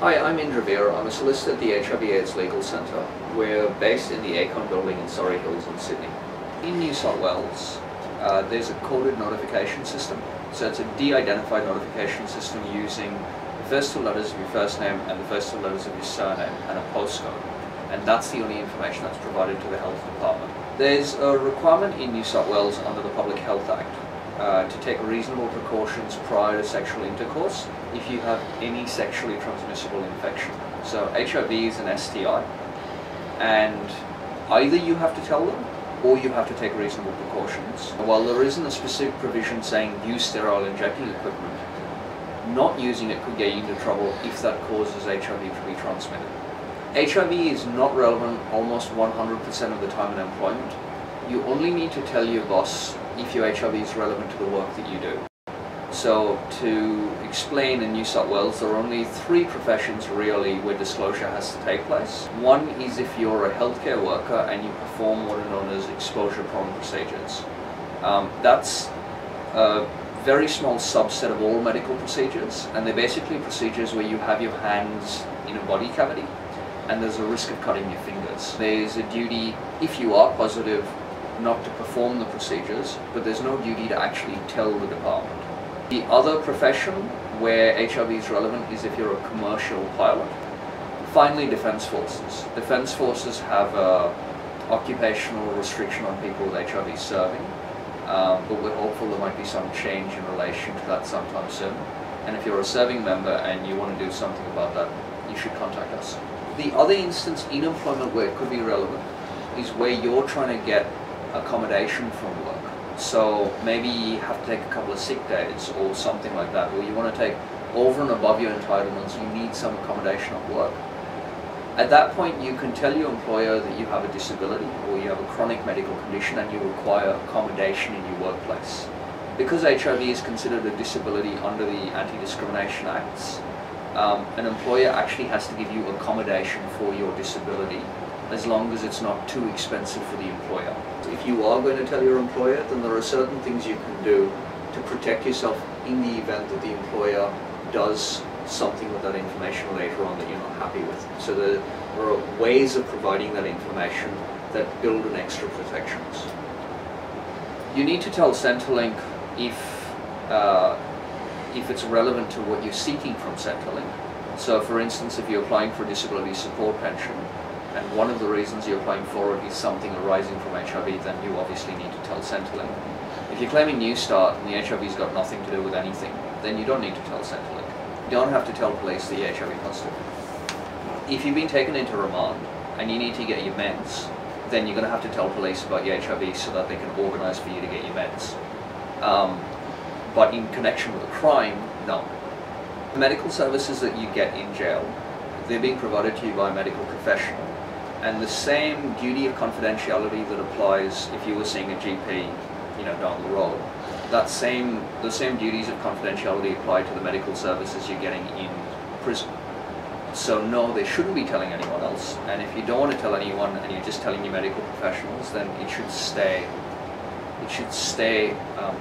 Hi, I'm Indraveer. I'm a solicitor at the HIV AIDS Legal Centre. We're based in the Acon building in Surrey Hills in Sydney. In New South Wales, there's a coded notification system. So it's a de-identified notification system using the first two letters of your first name and the first two letters of your surname and a postcode. And that's the only information that's provided to the health department. There's a requirement in New South Wales under the Public Health Act to take reasonable precautions prior to sexual intercourse if you have any sexually transmissible infection. So HIV is an STI, and either you have to tell them or you have to take reasonable precautions. While there isn't a specific provision saying use sterile injecting equipment, not using it could get you into trouble if that causes HIV to be transmitted. HIV is not relevant almost 100% of the time in employment. You only need to tell your boss if your HIV is relevant to the work that you do. So to explain, in New South Wales there are only 3 professions really where disclosure has to take place. One is if you're a healthcare worker and you perform what are known as exposure-prone procedures. That's a very small subset of all medical procedures, and they're basically procedures where you have your hands in a body cavity and there's a risk of cutting your fingers. There's a duty, if you are positive, not to perform the procedures, but there's no duty to actually tell the department. The other profession where HIV is relevant is if you're a commercial pilot. Finally, Defence Forces. Defence Forces have an occupational restriction on people with HIV serving, but we're hopeful there might be some change in relation to that sometime soon. And if you're a serving member and you want to do something about that, you should contact us. The other instance in employment where it could be relevant is where you're trying to get accommodation from work. So maybe you have to take a couple of sick days or something like that, or you want to take over and above your entitlements, you need some accommodation at work. At that point you can tell your employer that you have a disability or you have a chronic medical condition and you require accommodation in your workplace. Because HIV is considered a disability under the Anti-Discrimination Acts, an employer actually has to give you accommodation for your disability as long as it's not too expensive for the employer. If you are going to tell your employer, then there are certain things you can do to protect yourself in the event that the employer does something with that information later on that you're not happy with. So there are ways of providing that information that build in extra protections. You need to tell Centrelink if it's relevant to what you're seeking from Centrelink. So for instance, if you're applying for a disability support pension, and one of the reasons you're applying for it is something arising from HIV, then you obviously need to tell Centrelink. If you're claiming New Start and the HIV's got nothing to do with anything, then you don't need to tell Centrelink. You don't have to tell police that you're HIV positive. If you've been taken into remand and you need to get your meds, then you're going to have to tell police about your HIV so that they can organise for you to get your meds. But in connection with a crime, no. The medical services that you get in jail, they're being provided to you by a medical professional. And the same duty of confidentiality that applies if you were seeing a GP, down the road, the same duties of confidentiality apply to the medical services you're getting in prison. So no, they shouldn't be telling anyone else. And if you don't want to tell anyone and you're just telling your medical professionals, then it should stay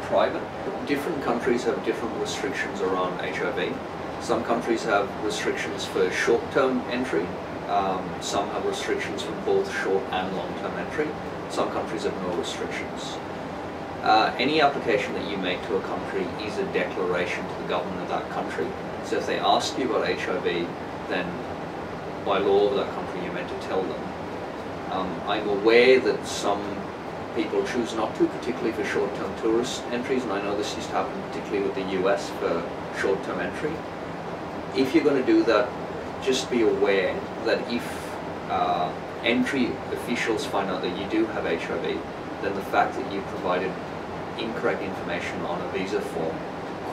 private. Different countries have different restrictions around HIV. Some countries have restrictions for short-term entry. Some have restrictions for both short and long-term entry. Some countries have no restrictions. Any application that you make to a country is a declaration to the government of that country. So if they ask you about HIV, then by law of that country you're meant to tell them. I'm aware that some people choose not to, particularly for short-term tourist entries, and I know this used to happen particularly with the US for short-term entry. If you're going to do that, just be aware that if entry officials find out that you do have HIV, then the fact that you provided incorrect information on a visa form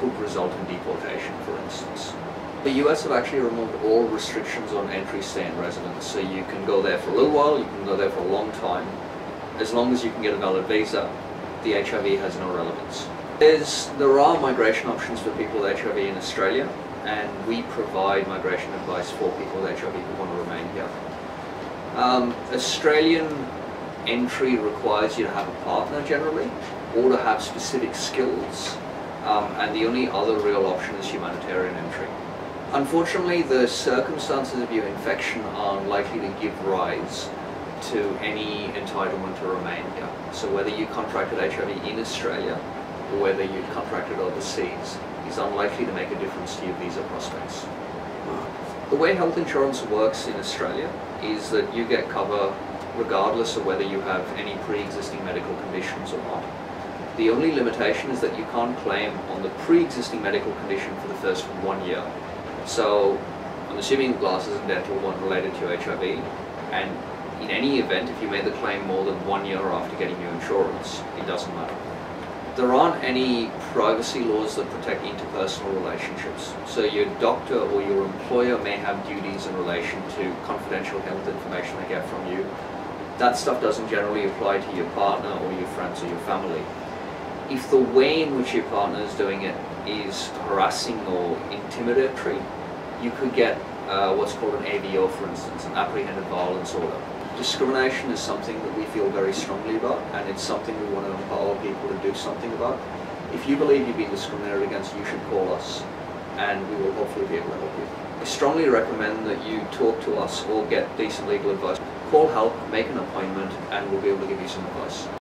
could result in deportation, for instance. The US have actually removed all restrictions on entry, stay and residence, so you can go there for a little while, you can go there for a long time. As long as you can get a valid visa, the HIV has no relevance. There are migration options for people with HIV in Australia, and we provide migration advice for people with HIV who want to remain here. Australian entry requires you to have a partner generally, or to have specific skills, and the only other real option is humanitarian entry. Unfortunately, the circumstances of your infection are likely to give rise to any entitlement to remain here. So whether you contracted HIV in Australia or whether you contracted overseas is unlikely to make a difference to your visa prospects. The way health insurance works in Australia is that you get cover regardless of whether you have any pre-existing medical conditions or not. The only limitation is that you can't claim on the pre-existing medical condition for the first 1 year. So I'm assuming glasses and dental weren't related to HIV, and in any event, if you made the claim more than 1 year after getting your insurance, it doesn't matter. There aren't any privacy laws that protect interpersonal relationships. So your doctor or your employer may have duties in relation to confidential health information they get from you. That stuff doesn't generally apply to your partner or your friends or your family. If the way in which your partner is doing it is harassing or intimidatory, you could get what's called an AVO, for instance, an apprehended violence order. Discrimination is something that we feel very strongly about, and it's something we want to empower people to do something about. If you believe you've been discriminated against, you should call us, and we will hopefully be able to help you. I strongly recommend that you talk to us or get decent legal advice. Call HALC, make an appointment, and we'll be able to give you some advice.